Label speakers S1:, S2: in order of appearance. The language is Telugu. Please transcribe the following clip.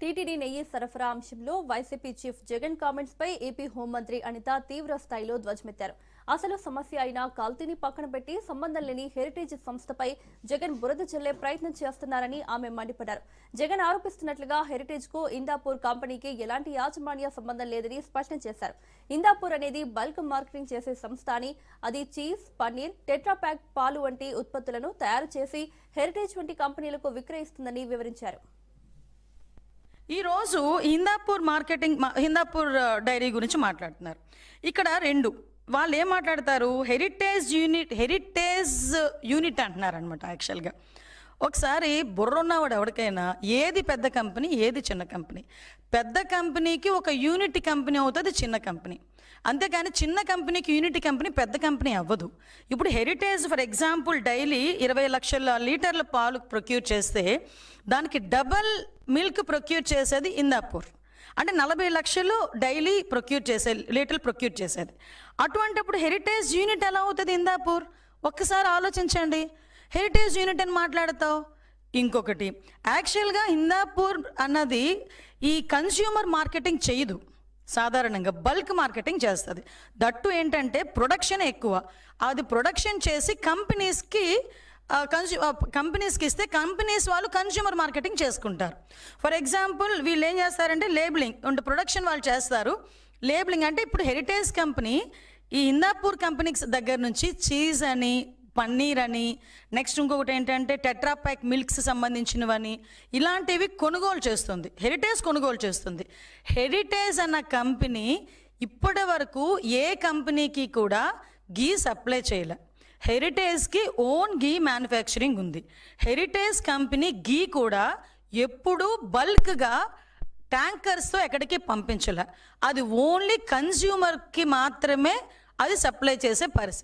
S1: టీటీడీ నెయ్యి సరఫరా అంశంలో వైసీపీ చీఫ్ జగన్ కామెంట్స్ పై ఏపీ హోంమంత్రి అనిత తీవ్ర స్థాయిలో ధ్వజమెత్తారు. అసలు సమస్య అయిన కల్తీని పక్కన పెట్టి సంబంధం లేని హెరిటేజ్ సంస్థపై జగన్ బురద చల్లే ప్రయత్నం చేస్తున్నారని ఆమె మండిపడ్డారు. జగన్ ఆరోపిస్తున్నట్లుగా హెరిటేజ్ కు ఇందాపూర్ కంపెనీకి ఎలాంటి యాజమాన్య సంబంధం లేదని స్పష్టం చేశారు. ఇందాపూర్ అనేది బల్క్ మార్కెటింగ్ చేసే సంస్థ అని, అది చీజ్, పన్నీర్, టెట్రాప్యాక్ పాలు వంటి ఉత్పత్తులను తయారు చేసి హెరిటేజ్ వంటి కంపెనీలకు విక్రయిస్తుందని వివరించారు.
S2: ఈరోజు హిందాపూర్ డైరీ గురించి మాట్లాడుతున్నారు. ఇక్కడ రెండు వాళ్ళు ఏం మాట్లాడతారు, హెరిటేజ్ యూనిట్ అంటున్నారు అనమాట. యాక్చువల్గా ఒకసారి బుర్రున్నవాడు ఎవరికైనా ఏది పెద్ద కంపెనీ ఏది చిన్న కంపెనీ, పెద్ద కంపెనీకి ఒక యూనిట్ కంపెనీ అవుతుంది చిన్న కంపెనీ, అంతేకాని చిన్న కంపెనీకి యూనిట్ కంపెనీ పెద్ద కంపెనీ అవ్వదు. ఇప్పుడు హెరిటేజ్ ఫర్ ఎగ్జాంపుల్ డైలీ 20 లక్షల లీటర్ల పాలు ప్రొక్యూర్ చేస్తే దానికి డబల్ మిల్క్ ప్రొక్యూర్ చేసేది ఇందాపూర్. అంటే 40 లక్షలు డైలీ లీటర్లు ప్రొక్యూర్ చేసేది. అటువంటిప్పుడు హెరిటేజ్ యూనిట్ ఎలా అవుతుంది ఇందాపూర్? ఒక్కసారి ఆలోచించండి. హెరిటేజ్ యూనిట్ అని మాట్లాడతావు. ఇంకొకటి, యాక్చువల్గా ఇందాపూర్ అన్నది ఈ కన్స్యూమర్ మార్కెటింగ్ చేయదు, సాధారణంగా బల్క్ మార్కెటింగ్ చేస్తుంది. దట్టు ఏంటంటే ప్రొడక్షన్ ఎక్కువ. అది ప్రొడక్షన్ చేసి కంపెనీస్కి ఇస్తే కంపెనీస్ వాళ్ళు కన్స్యూమర్ మార్కెటింగ్ చేసుకుంటారు. ఫర్ ఎగ్జాంపుల్ వీళ్ళు ఏం చేస్తారంటే లేబులింగ్ అంటే ప్రొడక్షన్ వాళ్ళు చేస్తారు. లేబులింగ్ అంటే ఇప్పుడు హెరిటేజ్ కంపెనీ ఈ ఇందాపూర్ కంపెనీస్ దగ్గర నుంచి చీజ్ అని, పన్నీర్ అని, నెక్స్ట్ ఇంకొకటి ఏంటంటే టెట్రాప్యాక్ మిల్క్స్ సంబంధించినవని ఇలాంటివి కొనుగోలు చేస్తుంది. హెరిటేజ్ కొనుగోలు చేస్తుంది. హెరిటేజ్ అన్న కంపెనీ ఇప్పటి వరకు ఏ కంపెనీకి కూడా గీ సప్లై చేయలే. హెరిటేజ్కి ఓన్ గీ మ్యానుఫ్యాక్చరింగ్ ఉంది. హెరిటేజ్ కంపెనీ గీ కూడా ఎప్పుడూ బల్క్గా ట్యాంకర్స్తో ఎక్కడికి పంపించలే. అది ఓన్లీ కన్స్యూమర్కి మాత్రమే అది సప్లై చేసే పరిస్థితి.